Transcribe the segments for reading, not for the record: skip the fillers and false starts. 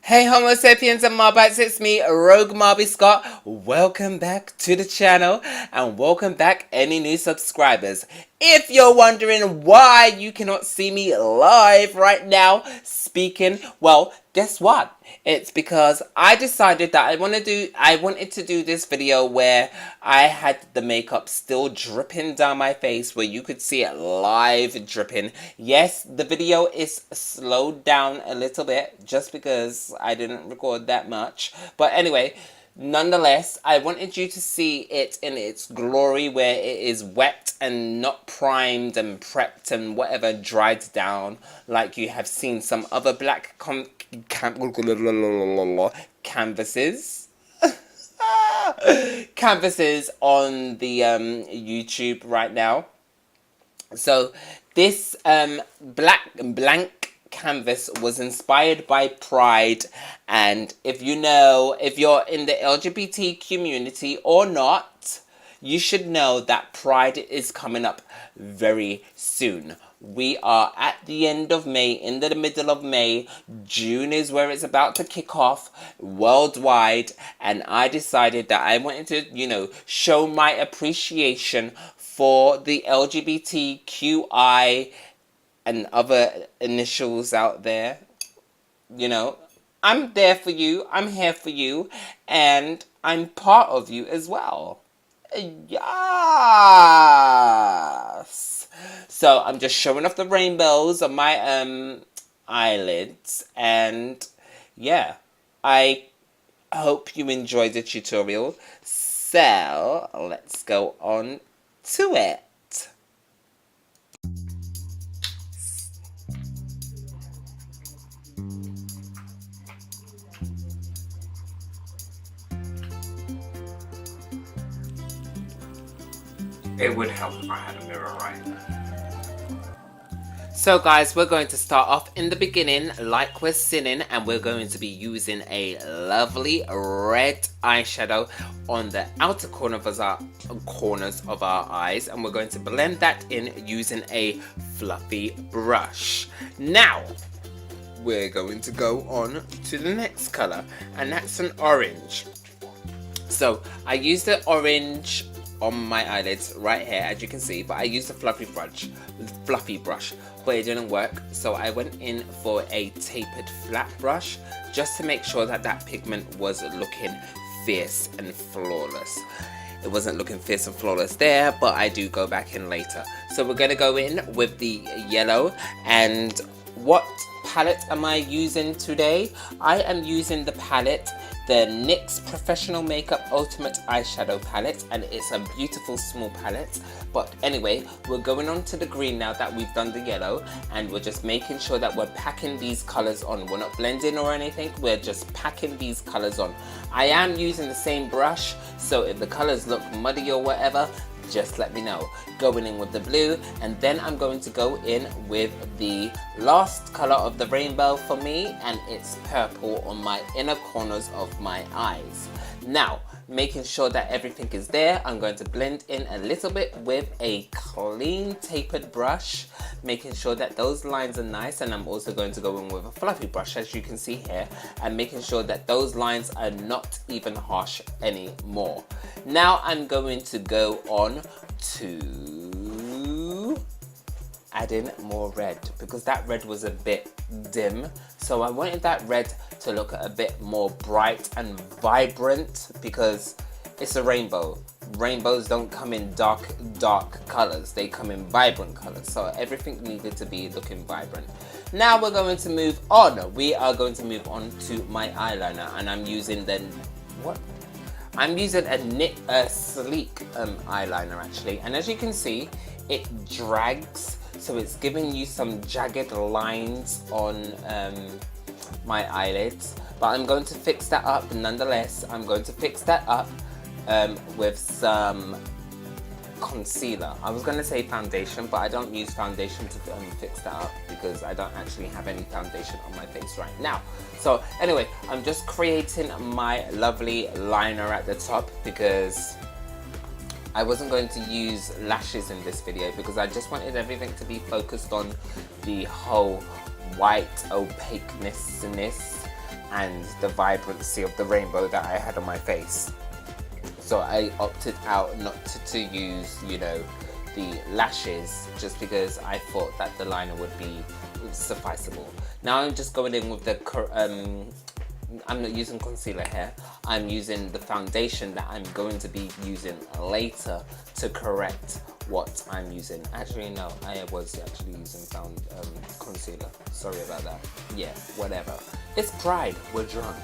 Hey Homo sapiens and Marbites, it's me, Rogue Marby Scott. Welcome back to the channel and welcome back any new subscribers. If you're wondering why you cannot see me live right now speaking, well, guess what? It's because I decided that I wanted to do this video where I had the makeup still dripping down my face, where you could see it live dripping. Yes, the video is slowed down a little bit just because I didn't record that much. But anyway, nonetheless, I wanted you to see it in its glory, where it is wet and not primed and prepped and whatever dried down like you have seen some other black canvases. Canvases on the YouTube right now. So this blank canvas was inspired by Pride, and if you're in the LGBT community or not, you should know that Pride is coming up very soon. We are at the end of May, in the middle of May. June is where it's about to kick off worldwide, and I decided that I wanted to, show my appreciation for the LGBTQI and other initials out there. I'm there for you, I'm here for you, and I'm part of you as well. Yes! So I'm just showing off the rainbows on my eyelids, and yeah, I hope you enjoyed the tutorial. So let's go on to it. It would help if I had a mirror right now. So guys, we're going to start off in the beginning like we're sinning, and we're going to be using a lovely red eyeshadow on the outer corners of our eyes, and we're going to blend that in using a fluffy brush. Now, we're going to go on to the next color, and that's an orange. So I used the orange on my eyelids right here, as you can see, but I used a fluffy brush, but it didn't work, so I went in for a tapered flat brush just to make sure that that pigment was looking fierce and flawless. It wasn't looking fierce and flawless there, but I do go back in later. So we're gonna go in with the yellow. And what palette am I using today? I am using the palette, the NYX Professional Makeup Ultimate Eyeshadow Palette, and it's a beautiful small palette. But anyway, we're going on to the green now that we've done the yellow, and we're just making sure that we're packing these colors on. We're not blending or anything, we're just packing these colors on. I am using the same brush, so if the colors look muddy or whatever, just let me know. Going in with the blue, and then I'm going to go in with the last color of the rainbow for me, and it's purple on my inner corners of my eyes. Now, making sure that everything is there, I'm going to blend in a little bit with a clean tapered brush, making sure that those lines are nice, and I'm also going to go in with a fluffy brush, as you can see here, and making sure that those lines are not even harsh anymore. Now I'm going to go on to adding more red, because that red was a bit dim, so I wanted that red to look a bit more bright and vibrant, because it's a rainbow. Rainbows don't come in dark colors, they come in vibrant colors, so everything needed to be looking vibrant. Now we're going to move on. We are going to move on to my eyeliner, and I'm using a sleek eyeliner actually, and as you can see, it drags, so it's giving you some jagged lines on my eyelids, but I'm going to fix that up nonetheless. I'm going to fix that up with some concealer. I was going to say foundation, but I don't use foundation to fix that up, because I don't actually have any foundation on my face right now. So anyway, I'm just creating my lovely liner at the top, because I wasn't going to use lashes in this video, because I just wanted everything to be focused on the whole white opaqueness and the vibrancy of the rainbow that I had on my face. So I opted out not to use, you know, the lashes, just because I thought that the liner would be sufficeable. Now I'm just going in with the I'm not using concealer here. I'm using the foundation that I'm going to be using later to correct what I'm using. Actually, no, I was actually using concealer. Sorry about that. Yeah, whatever. It's pride. We're drunk.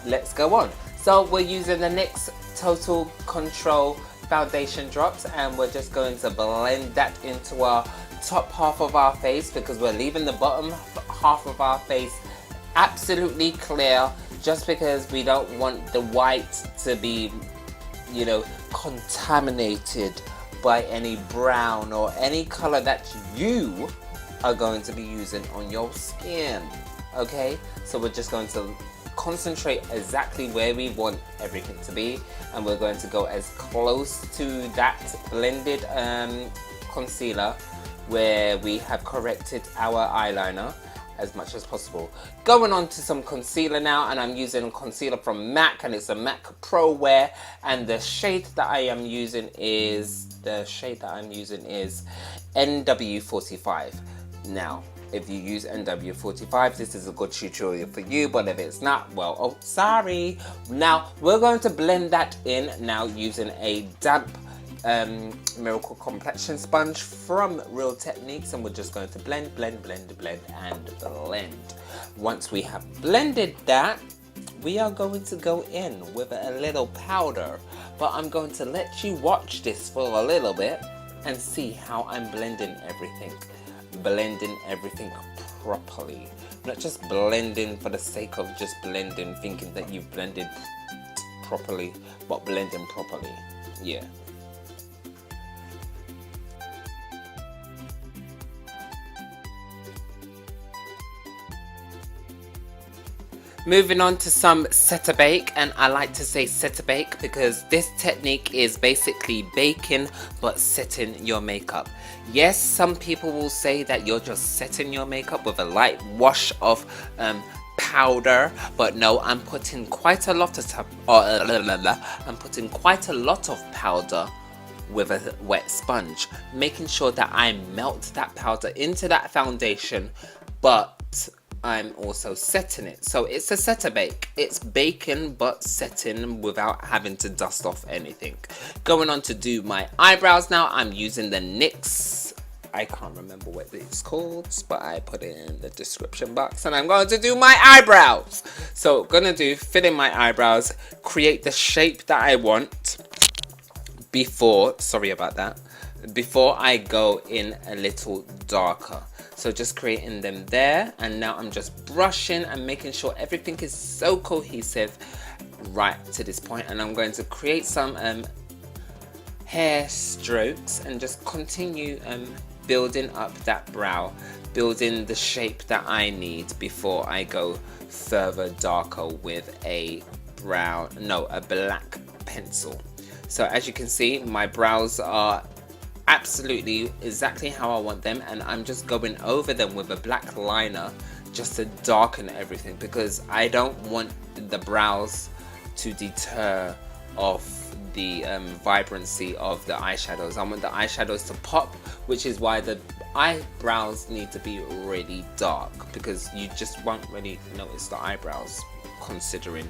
Let's go on. So we're using the NYX Total Control foundation drops, and we're just going to blend that into our top half of our face, because we're leaving the bottom half of our face absolutely clear, just because we don't want the white to be, you know, contaminated by any brown or any color that you are going to be using on your skin. Okay, so we're just going to concentrate exactly where we want everything to be, and we're going to go as close to that blended concealer where we have corrected our eyeliner as much as possible. Going on to some concealer now, and I'm using concealer from MAC, and it's a MAC Pro Wear, and the shade that I'm using is NW45. Now, if you use NW45, this is a good tutorial for you, but if it's not, well, oh, sorry. Now, we're going to blend that in now using a damp Miracle Complexion Sponge from Real Techniques, and we're just going to blend. Once we have blended that, we are going to go in with a little powder, but I'm going to let you watch this for a little bit and see how I'm blending everything properly, not just blending for the sake of just blending, thinking that you've blended properly, but blending properly. Yeah. Moving on to some set a bake, and I like to say set a bake because this technique is basically baking but setting your makeup. Yes, some people will say that you're just setting your makeup with a light wash of powder, but no, I'm putting quite a lot of powder with a wet sponge, making sure that I melt that powder into that foundation, but I'm also setting it. So it's a set a bake. It's baking but setting without having to dust off anything. Going on to do my eyebrows now, I'm using the NYX, I can't remember what it's called, but I put it in the description box, and I'm going to do my eyebrows. So gonna fill in my eyebrows, create the shape that I want before I go in a little darker. So just creating them there, and now I'm just brushing and making sure everything is so cohesive right to this point. And I'm going to create some hair strokes and just continue building up that brow, building the shape that I need before I go further darker with a black pencil. So as you can see, my brows are absolutely exactly how I want them, and I'm just going over them with a black liner just to darken everything, because I don't want the brows to deter off the vibrancy of the eyeshadows. I want the eyeshadows to pop, which is why the eyebrows need to be really dark, because you just won't really notice the eyebrows considering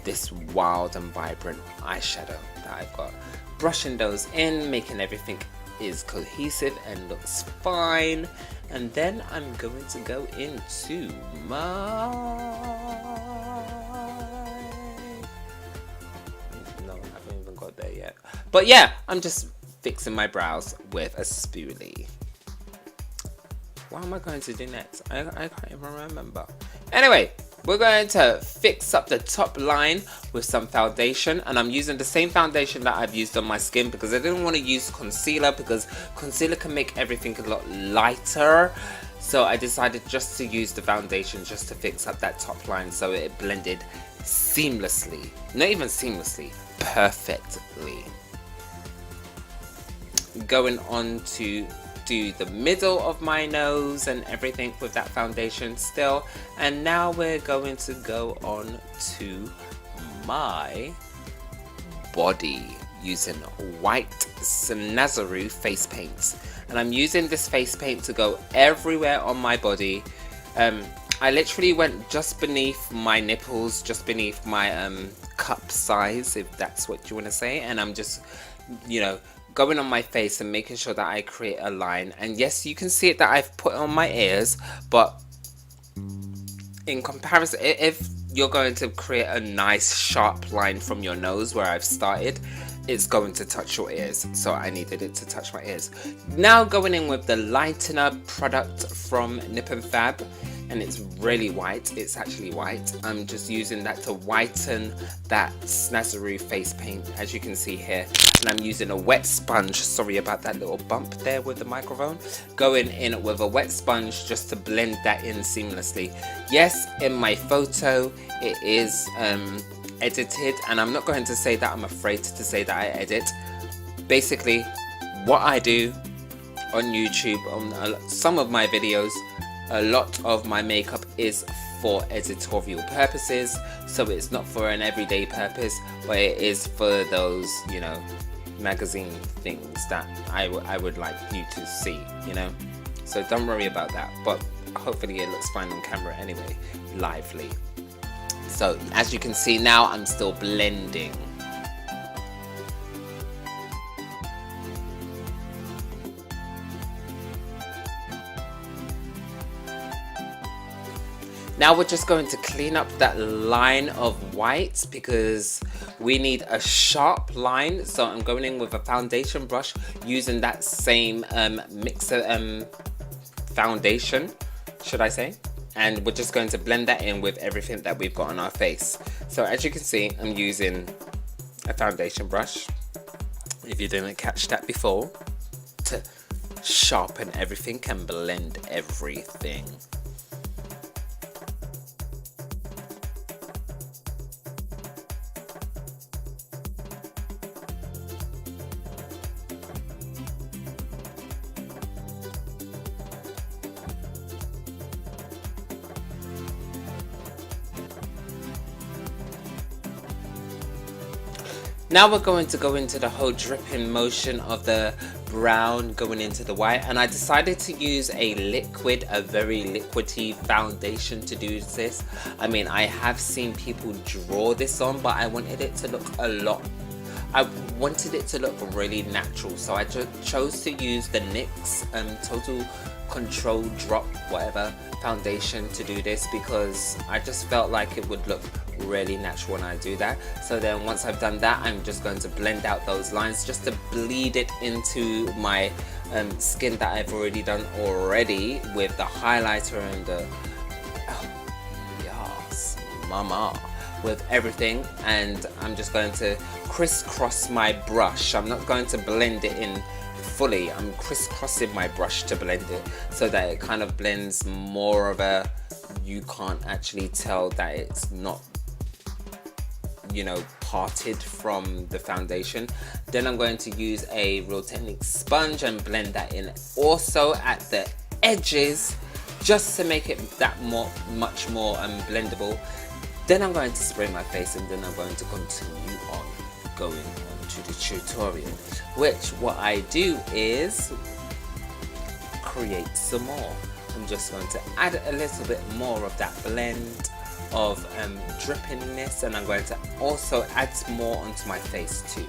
this wild and vibrant eyeshadow that I've got. Brushing those in, making everything is cohesive and looks fine, and then I'm going to go into my I haven't even got there yet, but yeah, I'm just fixing my brows with a spoolie. What am I going to do next? I can't even remember. Anyway, we're going to fix up the top line with some foundation, and I'm using the same foundation that I've used on my skin because I didn't want to use concealer, because concealer can make everything a lot lighter. So I decided just to use the foundation just to fix up that top line so it blended seamlessly. Not even seamlessly, perfectly. Going on to do the middle of my nose and everything with that foundation still. And now we're going to go on to my body using white Nazaroo face paint. And I'm using this face paint to go everywhere on my body. I literally went just beneath my nipples, just beneath my cup size, if that's what you want to say. And I'm just, you know, going on my face and making sure that I create a line. And yes, you can see it that I've put on my ears, but in comparison, if you're going to create a nice sharp line from your nose where I've started, it's going to touch your ears, so I needed it to touch my ears. Now going in with the lightener product from Nip and Fab, and it's really white. It's actually white. I'm just using that to whiten that Snazaroo face paint, as you can see here. And I'm using a wet sponge. Sorry about that little bump there with the microphone. Going in with a wet sponge just to blend that in seamlessly. Yes, in my photo it is edited, and I'm not going to say that I'm afraid to say that I edit. Basically, what I do on YouTube, on some of my videos, a lot of my makeup is for editorial purposes, so it's not for an everyday purpose, but it is for those, you know, magazine things that I would like you to see, you know. So don't worry about that, but hopefully it looks fine on camera anyway, lively. So as you can see now, I'm still blending. Now we're just going to clean up that line of white because we need a sharp line. So I'm going in with a foundation brush using that same mixer foundation, should I say. And we're just going to blend that in with everything that we've got on our face. So as you can see, I'm using a foundation brush, if you didn't catch that before, to sharpen everything and blend everything. Now we're going to go into the whole dripping motion of the brown going into the white, and I decided to use a liquid, a very liquidy foundation to do this. I mean, I have seen people draw this on, but I wanted it to look I wanted it to look really natural, so I chose to use the NYX Total Control Drop whatever foundation to do this, because I just felt like it would look really natural when I do that. So then once I've done that, I'm just going to blend out those lines just to bleed it into my skin that I've already done with the highlighter and the yes mama with everything. And I'm just going to crisscross my brush. I'm not going to blend it in fully. I'm crisscrossing my brush to blend it so that it kind of blends more of a, you can't actually tell that it's not, you know, parted from the foundation. Then I'm going to use a Real Techniques sponge and blend that in also at the edges, just to make it that much more blendable. Then I'm going to spray my face, and then I'm going to continue on going on to the tutorial, which what I do is create some more. I'm just going to add a little bit more of that blend of drippiness, and I'm going to also add more onto my face too.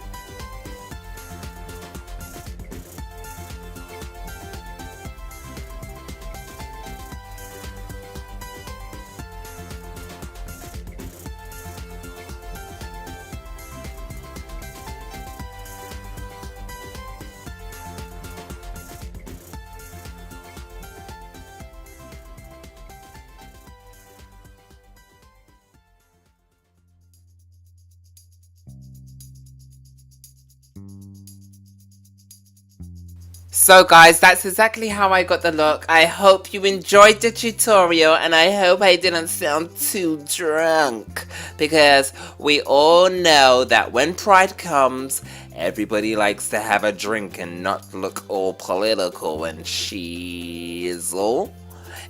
So guys, that's exactly how I got the look. I hope you enjoyed the tutorial and I hope I didn't sound too drunk. Because we all know that when Pride comes, everybody likes to have a drink and not look all political and shizzle.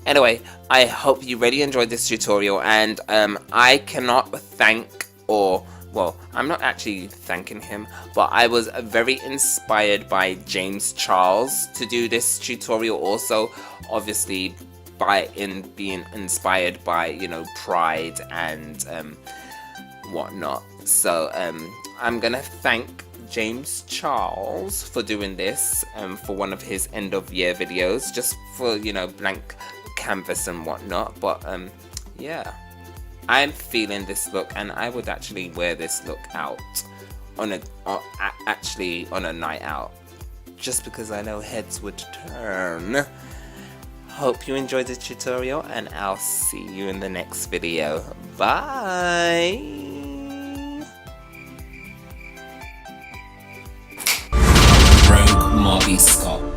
Anyway, I hope you really enjoyed this tutorial and I cannot thank well, I'm not actually thanking him, but I was very inspired by James Charles to do this tutorial also, obviously being inspired by, you know, Pride and whatnot. So I'm gonna thank James Charles for doing this for one of his end of year videos, just for, you know, blank canvas and whatnot. But yeah, I'm feeling this look and I would actually wear this look out on a night out, just because I know heads would turn. Hope you enjoyed the tutorial and I'll see you in the next video. Bye. Rogue Molly Scott.